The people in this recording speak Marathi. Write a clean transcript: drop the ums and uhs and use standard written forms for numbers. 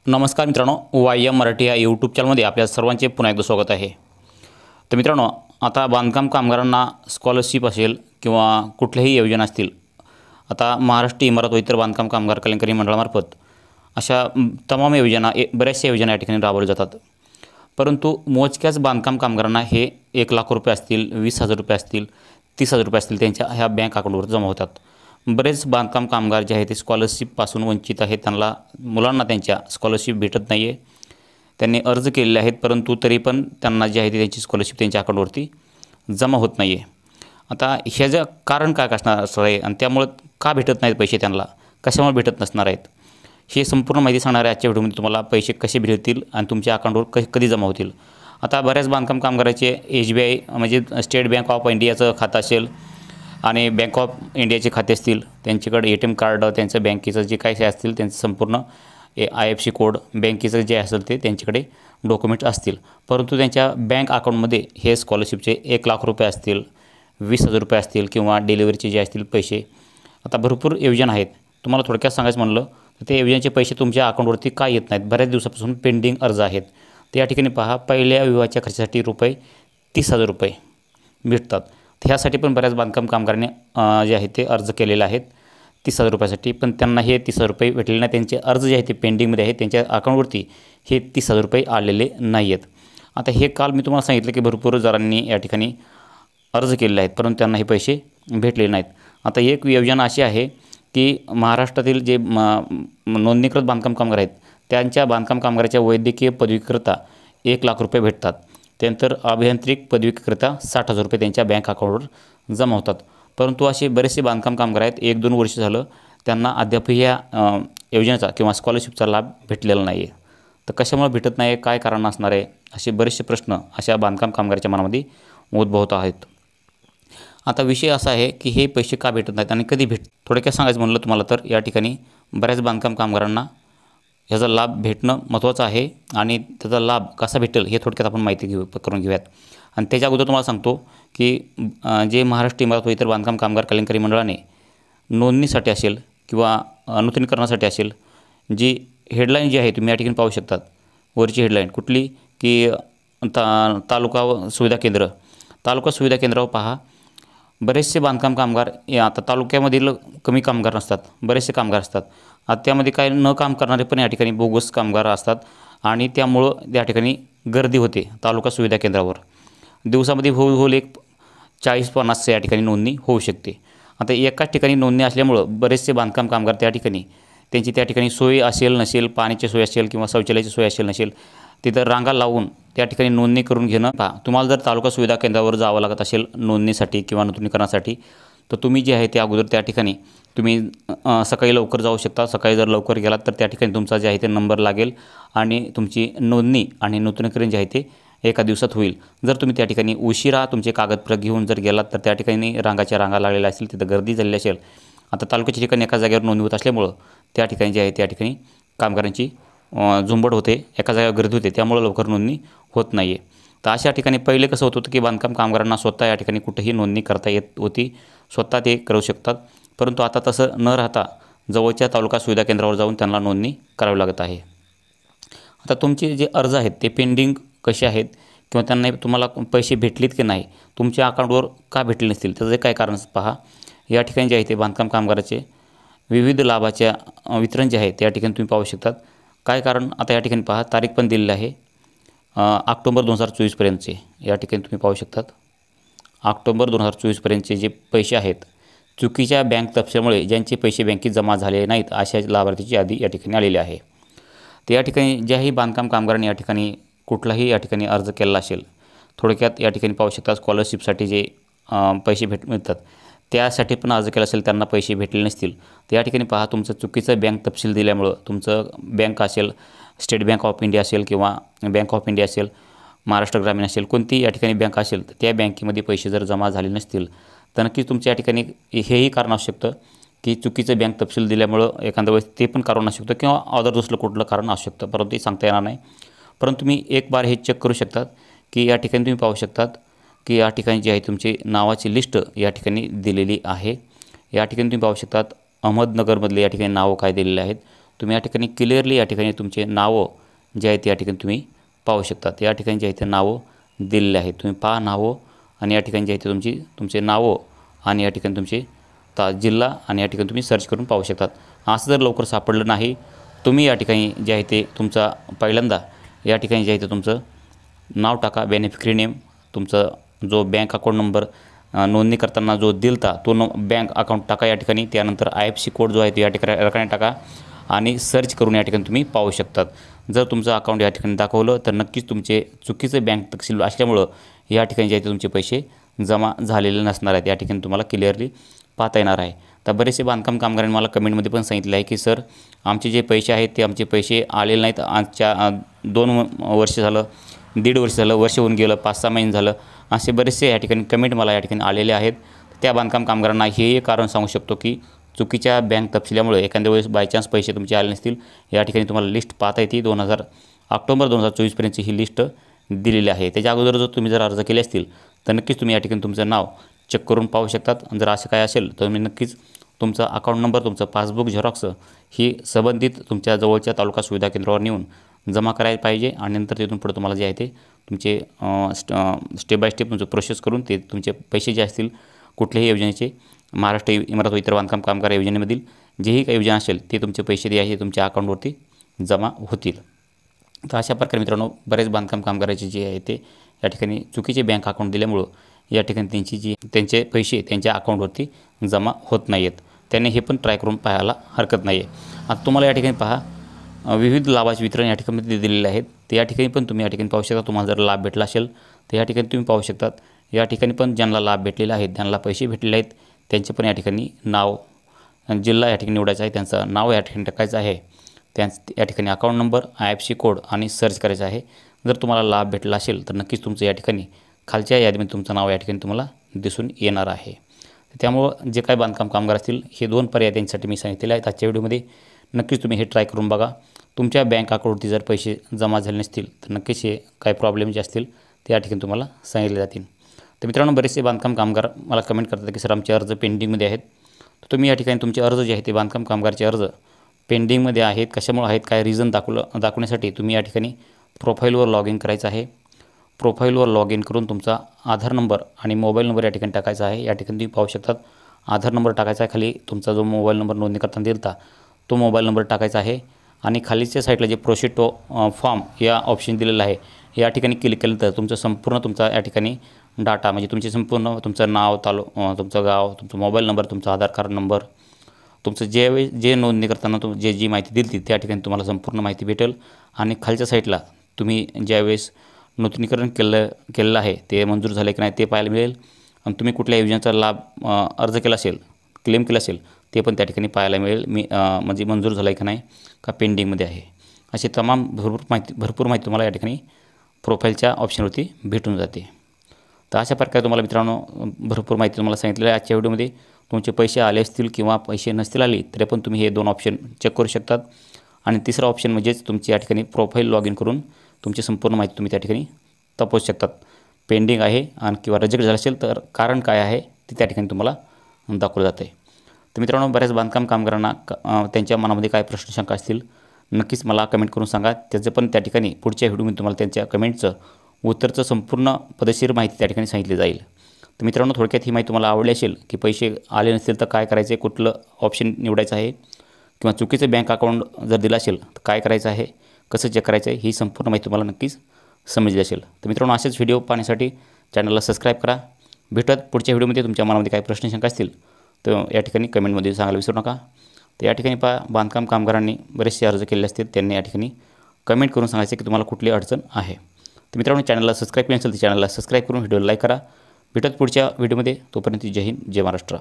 नमस्कार मित्रांनो, YM मराठी या यूट्यूब चॅनलमध्ये आपल्या सर्वांचे पुन्हा एकदा स्वागत आहे। तर मित्रांनो, आता बांधकाम कामगारांना स्कॉलरशिप असेल किंवा कुठल्याही योजना असतील, आता महाराष्ट्र इमारत व इतर बांधकाम कामगार कल्याणकारी मंडळामार्फत अशा तमाम योजना बऱ्याचशा योजना या ठिकाणी राबवल्या जातात। परंतु मोजक्याच बांधकाम कामगारांना हे 1 लाख रुपये असतील, 20,000 रुपये असतील, 30,000 रुपये असतील त्यांच्या ह्या बँक अकाउंटवर जमा होतात। बरेच बांधकाम कामगार जे आहेत ते स्कॉलरशिपपासून वंचित आहेत, त्यांना मुलांना त्यांच्या स्कॉलरशिप भेटत नाही आहे। त्यांनी अर्ज केलेले आहेत, परंतु तरी पण त्यांना जे आहे ते त्यांची स्कॉलरशिप त्यांच्या अकाउंटवरती जमा होत नाही आहे। आता ह्याचं कारण काय असणार आहे आणि त्यामुळे का भेटत नाहीत पैसे, त्यांना कशामुळे भेटत नसणार आहेत, हे संपूर्ण माहिती सांगणार आहे आजच्या व्हिडिओमध्ये। तुम्हाला पैसे कसे भेटतील आणि तुमच्या अकाउंटवर कधी जमा होतील। आता बऱ्याच बांधकाम कामगाराचे SBI म्हणजे स्टेट बँक ऑफ इंडियाचं खातं असेल आणि बँक ऑफ इंडियाचे खाते असतील, त्यांच्याकडे ATM कार्ड, त्यांचं बँकेचं जे काही असतील त्यांचं संपूर्ण IFSC कोड, बँकेचं जे असेल ते त्यांच्याकडे डॉक्युमेंट असतील, परंतु त्यांच्या बँक अकाउंटमध्ये हे स्कॉलरशिपचे 1 लाख रुपये असतील, 20,000 रुपये असतील किंवा डिलिव्हरीचे जे असतील पैसे, आता भरपूर योजना आहेत। तुम्हाला थोडक्यात सांगायचं म्हणलं तर ते योजनेचे पैसे तुमच्या अकाउंटवरती का येत नाहीत, बऱ्याच दिवसापासून पेंडिंग अर्ज आहेत। तर या ठिकाणी पहा, पहिल्या विवाहाच्या खर्चासाठी रुपये 30,000 रुपये भेटतात। ह्यासाठी पण बऱ्याच बांधकाम कामगारांनी जे आहे ते अर्ज केलेले आहेत 30,000 रुपयासाठी, पण त्यांना हे 30,000 रुपये भेटलेले नाही। त्यांचे अर्ज जे आहे ते पेंडिंगमध्ये आहेत, त्यांच्या अकाउंटवरती हे 30,000 रुपये आलेले नाही आहेत। आता हे काल मी तुम्हाला सांगितलं की भरपूर जणांनी या ठिकाणी अर्ज केलेले आहेत, परंतु त्यांना हे पैसे भेटलेले नाहीत। आता एक योजना अशी आहे की महाराष्ट्रातील जे नोंदणीकृत बांधकाम कामगार आहेत त्यांच्या बांधकाम कामगाराच्या वैद्यकीय पदवीकरिता 1 लाख रुपये भेटतात। त्यानंतर अभियांत्रिक पदवीकरिता 60,000 रुपये त्यांच्या बँक अकाउंटवर जमा होतात। परंतु असे बरेचसे बांधकाम कामगार आहेत, 1-2 वर्ष झालं त्यांना अद्यापही या योजनेचा किंवा स्कॉलरशिपचा लाभ भेटलेला नाही आहे। तर कशामुळे भेटत नाही आहे, काय कारण असणार आहे, असे बरेचसे प्रश्न अशा बांधकाम कामगाराच्या मनामध्ये उद्भवत आहेत। आता विषय असा आहे की हे पैसे का भेटत नाहीत आणि कधी थोडक्यात सांगायचं म्हणलं तुम्हाला तर या ठिकाणी बऱ्याच बांधकाम कामगारांना ह्याचा लाभ भेटणं महत्त्वाचं आहे आणि त्याचा लाभ कसा भेटेल हे थोडक्यात आपण माहिती करून घेऊयात। आणि त्याच्या अगोदर तुम्हाला सांगतो की जे महाराष्ट्र इमारत व इतर बांधकाम कामगार कल्याणकारी मंडळाने नोंदणीसाठी असेल किंवा नूतनीकरणासाठी असेल, जी हेडलाईन जी आहे तुम्ही या ठिकाणी पाहू शकतात, वरची हेडलाईन कुठली की तालुका सुविधा केंद्रावर पहा, बरेचसे बांधकाम कामगार आता तालुक्यामधील कमी कामगार नसतात, बरेचसे कामगार असतात। आता त्यामध्ये काय न काम करणारे पण या ठिकाणी बोगस कामगार असतात आणि त्यामुळं त्या ठिकाणी गर्दी होते तालुका सुविधा केंद्रावर। दिवसामध्ये होईल एक 40-50 या ठिकाणी नोंदणी होऊ शकते। आता एकाच ठिकाणी नोंदणी असल्यामुळं बरेचसे बांधकाम कामगार त्या ठिकाणी त्यांची त्या ठिकाणी सोय असेल नसेल, पाण्याची सोय असेल किंवा शौचालयाची सोय असेल नसेल, तिथं रांगा लावून त्या ठिकाणी नोंदणी करून घेणं। पहा, तुम्हाला जर तालुका सुविधा केंद्रावर जावं लागत असेल नोंदणीसाठी किंवा नूतनीकरणासाठी, तर तुम्ही जे आहे ते अगोदर त्या ठिकाणी तुम्ही सकाळी लवकर जाऊ शकता। सकाळी जर लवकर गेलात तर त्या ठिकाणी तुमचा जे आहे ते नंबर लागेल आणि तुमची नोंदणी आणि नूतनीकरण जे आहे ते एका दिवसात होईल। जर तुम्ही त्या ठिकाणी उशिरा तुमचे कागदपत्र घेऊन जर गेलात तर त्या ठिकाणी रांगा लागलेल्या असतील, तिथं गर्दी झालेली असेल। आता तालुक्याच्या ठिकाणी एका जागेवर नोंदणी होत असल्यामुळं त्या ठिकाणी जे आहे त्या ठिकाणी कामगारांची झुंबड होते, एका जागेवर गर्दी होते, त्यामुळं लवकर नोंदणी होत नाही आहे। तर अशा ठिकाणी पहिले कसं होत होतं की बांधकाम कामगारांना स्वतः या ठिकाणी कुठेही नोंदणी करता येत होती, स्वतः ते करू शकतात, परंतु आता तसं न राहता जवळच्या तालुका सुविधा केंद्रावर जाऊन त्यांना नोंदणी करावी लागत आहे। आता तुमचे जे अर्ज आहेत ते पेंडिंग कसे आहेत किंवा त्यांना तुम्हाला पैसे भेटलेत की नाही, तुमच्या अकाउंटवर का भेटले नसतील, त्याचं काय कारण पहा। या ठिकाणी जे आहे ते बांधकाम कामगाराचे विविध लाभाच्या वितरण जे आहे त्या ठिकाणी तुम्ही पाहू शकतात। काय कारण, आता या ठिकाणी पहा, तारीख पण दिलेली आहे ऑक्टोबर 2024पर्यंतचे, या ठिकाणी तुम्ही पाहू शकतात। ऑक्टोबर 2024पर्यंतचे जे पैसे आहेत, चुकीच्या बँक तपशिलामुळे ज्यांचे पैसे बँकेत जमा झाले नाहीत अशा लाभार्थीची यादी या ठिकाणी आलेली आहे। तर या ठिकाणी ज्याही बांधकाम कामगारांनी या ठिकाणी कुठलाही या ठिकाणी अर्ज केला असेल, थोडक्यात या ठिकाणी पाहू शकता स्कॉलरशिपसाठी जे पैसे मिळतात त्यासाठी पण अर्ज केला असेल, त्यांना पैसे भेटले नसतील, तर या ठिकाणी पहा, तुमचं चुकीचं बँक तपशील दिल्यामुळं तुमचं बँक असेल, स्टेट बँक ऑफ इंडिया असेल किंवा बँक ऑफ इंडिया असेल, महाराष्ट्र ग्रामीण असेल, कोणती या ठिकाणी बँक असेल, तर त्या बँकेमध्ये पैसे जर जमा झाले नसतील तर नक्कीच तुमच्या या ठिकाणी हेही कारण असू शकतं की चुकीचं बँक तपशील दिल्यामुळं एखाद्या वेळेस ते पण कारण असू शकतं किंवा अदर दुसरं कुठलं कारण असू शकतं, परंतु ते सांगता येणार नाही। परंतु तुम्ही एक बार हे चेक करू शकतात की या ठिकाणी तुम्ही पाहू शकतात की या ठिकाणी जी आहे तुमची नावाची लिस्ट या ठिकाणी दिलेली आहे। या ठिकाणी तुम्ही पाहू शकतात अहमदनगरमधले या ठिकाणी नावं काय दिलेले आहेत, तुम्ही या ठिकाणी क्लिअरली या ठिकाणी तुमचे नावं जे आहेत या ठिकाणी तुम्ही पाहू शकतात। या ठिकाणी जे आहे ते नावं दिलेले आहेत, तुम्ही पहा नावं आणि या ठिकाणी जे आहे ते तुमचे नावं आणि या ठिकाणी तुमचे जिल्हा आणि या ठिकाणी तुम्ही सर्च करून पाहू शकतात। असं जर लवकर सापडलं नाही, तुम्ही या ठिकाणी जे आहे ते तुमचा पहिल्यांदा या ठिकाणी जे आहे ते तुमचं नाव टाका, बेनिफिशरी नेम, तुमचा जो बँक अकाउंट नंबर नोंदणी करताना जो दिलता तो बँक अकाउंट टाका या ठिकाणी। त्यानंतर IFSC कोड जो आहे तो या ठिकाणी टाका आणि सर्च करून या ठिकाणी तुम्ही पाहू शकतात। जर तुमचं अकाउंट या ठिकाणी दाखवलं तर नक्कीच तुमचे चुकीचं बँक तपशील असल्यामुळं या ठिकाणी जे आहे ते तुमचे पैसे जमा झालेले नसणार आहेत, या ठिकाणी तुम्हाला क्लिअरली पाहता येणार आहे। तर बरेचसे बांधकाम कामगारांनी मला कमेंटमध्ये पण सांगितलं आहे की सर आमचे जे पैसे आहेत ते आमचे पैसे आलेले नाहीत, आजच्या 2 वर्ष झालं, 1.5 वर्ष झालं, वर्ष होऊन गेलं, 5-6 महिने झालं, असे बरेचसे या ठिकाणी कमेंट मला या ठिकाणी आलेले आहेत। त्या बांधकाम कामगारांना हे कारण सांगू शकतो की चुकीच्या बँक तपशिलामुळे एखाद्या वेळेस बायचान्स पैसे तुमचे आले नसतील, या ठिकाणी तुम्हाला लिस्ट पाहता येते। ऑक्टोबर 2024पर्यंतची ही लिस्ट दिलेली आहे। त्याच्या अगोदर तुम्ही जर अर्ज केले असतील तर नक्कीच तुम्ही या ठिकाणी तुमचं नाव चेक करून पाहू शकतात। जर असं काय असेल तर तुम्ही नक्कीच तुमचा अकाउंट नंबर, तुमचं पासबुक झेरॉक्स ही संबंधित तुमच्या जवळच्या तालुका सुविधा केंद्रावर नेऊन जमा करायला पाहिजे आणि नंतर तिथून पुढे तुम्हाला जे आहे ते तुमचे स्टेप बाय स्टेप तुमचं प्रोसेस करून ते तुमचे पैसे जे असतील कुठल्याही योजनेचे, महाराष्ट्र इमारत व इतर बांधकाम कामगार योजनेमधील जेही काही योजना असेल ते तुमचे पैसे जे आहे तुमच्या अकाउंटवरती जमा होतील। तर अशा प्रकारे मित्रांनो बरेच बांधकाम कामगाराचे जे आहे ते या ठिकाणी चुकीचे बँक अकाउंट दिल्यामुळं या ठिकाणी त्यांचे पैसे त्यांच्या अकाउंटवरती जमा होत नाही आहेत। त्यांनी हे पण ट्राय करून पाहायला हरकत नाही आहे। आता तुम्हाला या ठिकाणी पहा विविध लाभाचे वितरण या ठिकाणी दिलेले आहेत, ते या ठिकाणी पण तुम्ही या ठिकाणी पाहू शकता। तुम्हाला जर लाभ भेटला असेल तर या ठिकाणी तुम्ही पाहू शकतात। या ठिकाणी पण ज्यांना लाभ भेटलेला आहे, ज्यांना पैसे भेटलेले आहेत त्यांचे पण या ठिकाणी नाव, जिल्हा या ठिकाणी निवडायचा आहे, त्यांचं नाव या ठिकाणी टाकायचं आहे, या ठिकाणी अकाउंट नंबर, IFSC कोड आणि सर्च करायचं आहे। जर तुम्हाला लाभ भेटला असेल तर नक्कीच तुमचं या ठिकाणी खालच्या यादीमध्ये तुमचं नाव या ठिकाणी तुम्हाला दिसून येणार आहे। त्यामुळं जे काही बांधकाम कामगार असतील हे 2 पर्याय त्यांच्यासाठी मी सांगितलेले आहेत आजच्या व्हिडिओमध्ये। नक्कीच तुम्ही हे ट्राय करून बघा। तुमच्या बँक अकाउंटवरती जर पैसे जमा झाले नसतील तर नक्कीच हे काही प्रॉब्लेम जे असतील ते या ठिकाणी तुम्हाला सांगितले जातील। तर मित्रांनो बरेचसे बांधकाम कामगार मला कमेंट करतात की सर आमचे अर्ज पेंडिंगमध्ये आहेत। तर तुम्ही या ठिकाणी तुमचे अर्ज जे आहेत ते बांधकाम कामगारचे अर्ज पेंडिंगमध्ये आहेत, कशामुळे आहेत, काय रिझन दाखवण्यासाठी तुम्ही या ठिकाणी प्रोफाईलवर लॉग इन करायचं आहे। प्रोफाईलवर लॉग इन करून तुमचा आधार नंबर आणि मोबाईल नंबर या ठिकाणी टाकायचा आहे। या ठिकाणी तुम्ही पाहू शकतात आधार नंबर टाकायचा आहे, खाली तुमचा जो मोबाईल नंबर नोंदणी करताना दिलता तो मोबाईल नंबर टाकायचा आहे आणि खालीच्या साईडला जे प्रोसीड टू फॉर्म या ऑप्शन दिलेलं आहे या ठिकाणी क्लिक केलं तर तुमचा या ठिकाणी डाटा म्हणजे तुमचे संपूर्ण तुमचं नाव, तुमचं गाव, तुमचा मोबाईल नंबर, तुमचा आधार कार्ड नंबर, तुमचं जे नोंदणी करताना जी माहिती दिली त्या ठिकाणी तुम्हाला संपूर्ण माहिती भेटेल आणि खालच्या साईडला तुम्ही ज्यावेळेस नूतनीकरण केलेलं आहे ते मंजूर झाले की नाही ते पाहायला मिळेल आणि तुम्ही कुठल्या योजनेचा लाभ अर्ज केला असेल, क्लेम केला असेल ते पण त्या ठिकाणी पाहायला मिळेल। म्हणजे मंजूर झालं आहे की नाही, का पेंडिंगमध्ये आहे, अशी तमाम भरपूर माहिती तुम्हाला या ठिकाणी प्रोफाईलच्या ऑप्शनवरती भेटून जाते। तर अशा प्रकारे तुम्हाला मित्रांनो भरपूर माहिती तुम्हाला सांगितलेली आहे आजच्या व्हिडिओमध्ये। तुमचे पैसे आले असतील किंवा पैसे नसतील आले तरी पण तुम्ही हे 2 ऑप्शन चेक करू शकतात आणि तिसरा ऑप्शन म्हणजेच तुमची या ठिकाणी प्रोफाईल लॉग इन करून तुमची संपूर्ण माहिती तुम्ही त्या ठिकाणी तपासू शकतात। पेंडिंग आहे आणि किंवा रिजेक्ट झालं असेल तर कारण काय आहे ते त्या ठिकाणी तुम्हाला दाखवलं जातं आहे। तर मित्रांनो बऱ्याच बांधकाम कामगारांना त्यांच्या मनामध्ये काय प्रश्न शंका असतील नक्कीच मला कमेंट करून सांगा, त्याचं पण त्या ठिकाणी पुढच्या व्हिडिओमध्ये तुम्हाला त्यांच्या कमेंटचं उत्तरचं संपूर्ण पद्धतशीर माहिती त्या ठिकाणी सांगितली जाईल। तर मित्रांनो थोडक्यात ही माहिती तुम्हाला आवडली असेल की पैसे आले नसतील तर काय करायचं आहे, कुठलं ऑप्शन निवडायचं आहे किंवा चुकीचं बँक अकाउंट जर दिलं असेल तर काय करायचं आहे, कसं चेक करायचं आहे, ही संपूर्ण माहिती तुम्हाला नक्कीच समजली असेल। तर मित्रांनो असेच व्हिडिओ पाहण्यासाठी चॅनलला सबस्क्राईब करा। भेटूयात पुढच्या व्हिडिओमध्ये। तुमच्या मनामध्ये काही प्रश्न शंका असतील तर या ठिकाणी कमेंटमध्ये सांगायला विसरू नका। तर या ठिकाणी बांधकाम कामगारांनी बरेचसे अर्ज केले असतील त्यांनी या ठिकाणी कमेंट करून सांगायचे की तुम्हाला कुठली अडचण आहे। तर मित्रांनो चॅनलला सबस्क्राईब केलं असेल तर चॅनलला सबस्क्राईब करून व्हिडिओला लाईक करा। भेटत पुढच्या व्हिडिओमध्ये, तोपर्यंत जय हिंद, जय महाराष्ट्र।